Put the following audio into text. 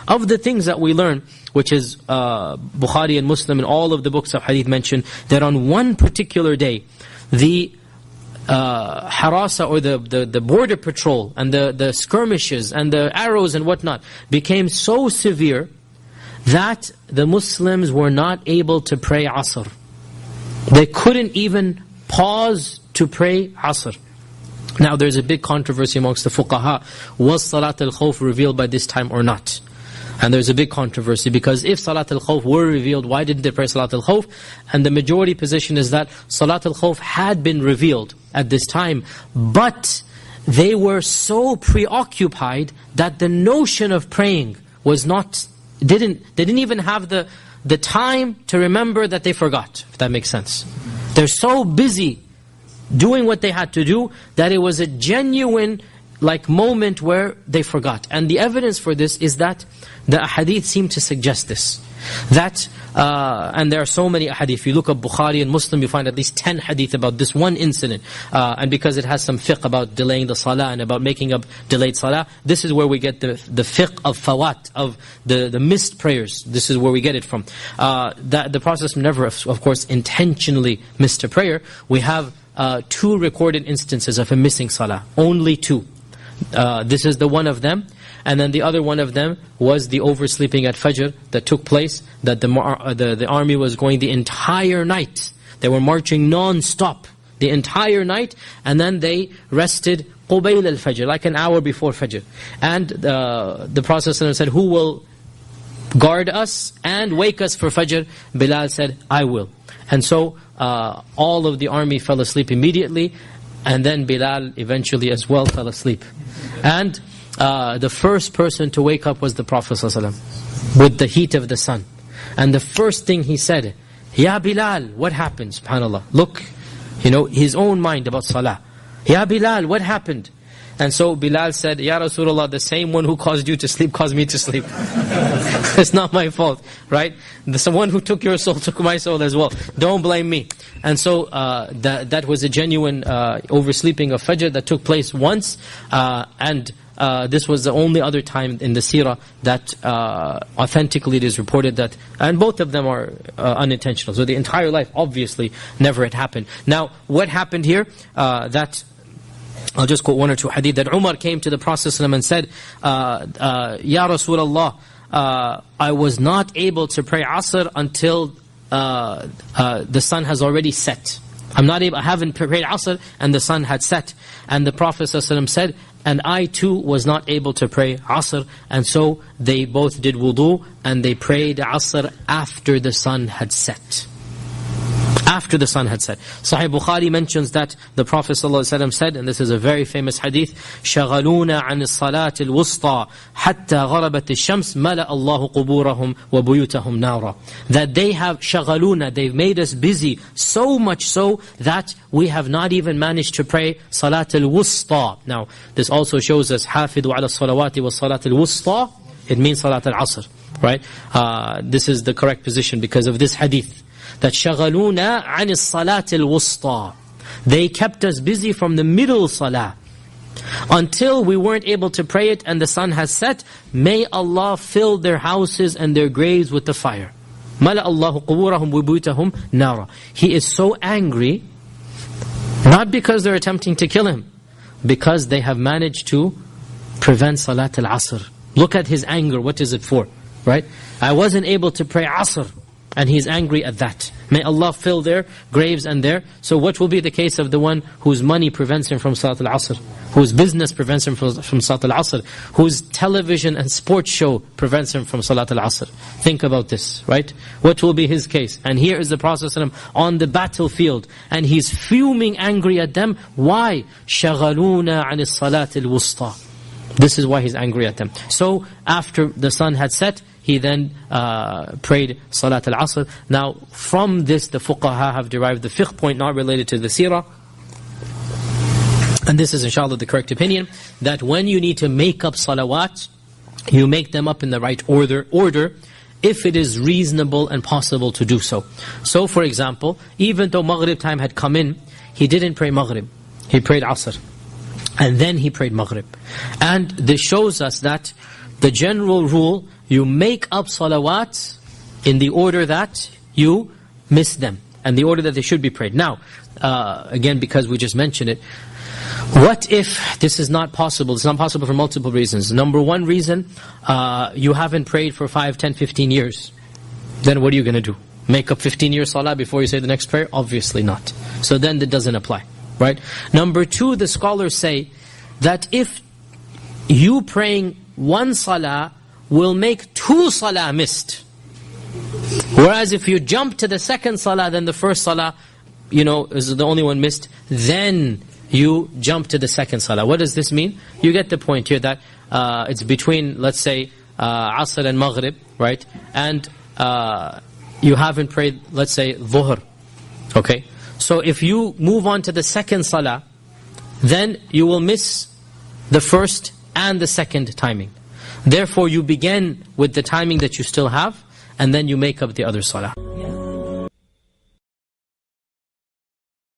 of the things that we learn, which is Bukhari and Muslim and all of the books of hadith mention, that on one particular day, the harasa, or the border patrol, and the skirmishes, and the arrows and whatnot, became so severe that the Muslims were not able to pray Asr. They couldn't even pause to pray Asr. Now there's a big controversy amongst the fuqaha. Was Salat al-Khawf revealed by this time or not? And there's a big controversy, because if Salat al-Khawf were revealed, why didn't they pray Salat al-Khawf? And the majority position is that Salat al-Khawf had been revealed at this time, but they were so preoccupied that the notion of praying was not, they didn't even have the time to remember that they forgot, if that makes sense. They're so busy doing what they had to do that it was a genuine moment where they forgot. And the evidence for this is that the ahadith seem to suggest this. That, and there are so many ahadith. If you look up Bukhari and Muslim, you find at least 10 hadith about this one incident. And because it has some fiqh about delaying the salah and about making up delayed salah, this is where we get the fiqh of fawat, of the missed prayers. This is where we get it from. That the Prophet never, of course, intentionally missed a prayer. We have 2 recorded instances of him missing salah. Only 2. This is the one of them. And then the other one of them was the oversleeping at Fajr that took place, that the army was going the entire night. They were marching non-stop the entire night, and then they rested Qubayl al-Fajr, like an hour before Fajr. And the Prophet said, who will guard us and wake us for Fajr? Bilal said, I will. And so all of the army fell asleep immediately, and then Bilal eventually as well fell asleep. And the first person to wake up was the Prophet ﷺ, with the heat of the sun. And the first thing he said, Ya Bilal, what happened? SubhanAllah. Look, his own mind about salah. Ya Bilal, what happened? And so Bilal said, Ya Rasulullah, the same one who caused you to sleep caused me to sleep. It's not my fault, right? The one who took your soul took my soul as well. Don't blame me. And so that was a genuine oversleeping of Fajr that took place once, and this was the only other time in the seerah that authentically it is reported that, and both of them are unintentional. So the entire life obviously never had happened. Now what happened here, that I'll just quote 1 or 2 hadith, that Umar came to the Prophet ﷺ and said, Ya Rasulullah, I was not able to pray Asr until the sun has already set. I haven't prayed Asr and the sun had set. And the Prophet ﷺ said, and I too was not able to pray Asr. And so they both did wudu and they prayed Asr after the sun had set. After the sun had set. Sahih Bukhari mentions that the Prophet ﷺ said, and this is a very famous hadith, شَغَلُونَ عَنِ الصَّلَاةِ الْوُسْطَى حَتَّى غَرَبَتِ الشَّمْسِ مَلَأَ اللَّهُ قُبُورَهُمْ وَبُيُوتَهُمْ نَارًا. That they have شَغَلُونَ, they've made us busy, so much so that we have not even managed to pray Salat al-Wusta. Now, this also shows us حَافِظُوا عَلَى الصَّلَوَاتِ وَالصَّلَاةِ الْوُسْطَى. It means Salat al-Asr, right? This is the correct position because of this hadith. That شَغَلُونَ عَنِ الصَّلَاةِ الْوُسْطَى. They kept us busy from the middle salah until we weren't able to pray it and the sun has set. May Allah fill their houses and their graves with the fire. مَلَأَ اللَّهُ قُبُورَهُمْ وَبُيُوتَهُمْ نَارًا. He is so angry, not because they're attempting to kill him, because they have managed to prevent Salat al-Asr. Look at his anger, what is it for? Right? I wasn't able to pray Asr, and he's angry at that. May Allah fill their graves and their... So what will be the case of the one whose money prevents him from Salat al-Asr? Whose business prevents him from Salat al-Asr? Whose television and sports show prevents him from Salat al-Asr? Think about this, right? What will be his case? And here is the Prophet ﷺ on the battlefield, and he's fuming angry at them. Why? شَغَلُونَ عَنِ الصَّلَاةِ الْوُسْطَى. This is why he's angry at them. So after the sun had set, he then prayed Salat al-Asr. Now, from this, the fuqaha have derived the fiqh point not related to the seerah. And this is inshallah the correct opinion, that when you need to make up salawat, you make them up in the right order if it is reasonable and possible to do so. So, for example, even though Maghrib time had come in, he didn't pray Maghrib. He prayed Asr. And then he prayed Maghrib. And this shows us that the general rule you make up salawat in the order that you miss them, and the order that they should be prayed. Now, again, because we just mentioned it, what if this is not possible? It's not possible for multiple reasons. Number one reason, you haven't prayed for 5, 10, 15 years. Then what are you going to do? Make up 15 years salah before you say the next prayer? Obviously not. So then that doesn't apply, right? Number two, the scholars say that if you praying one salah will make 2 salah missed. Whereas if you jump to the second salah, then the first salah, is the only one missed, then you jump to the second salah. What does this mean? You get the point here that it's between, let's say, Asr and Maghrib, right? And you haven't prayed, let's say, Dhuhr. Okay? So if you move on to the second salah, then you will miss the first and the second timing. Therefore, you begin with the timing that you still have, and then you make up the other salah.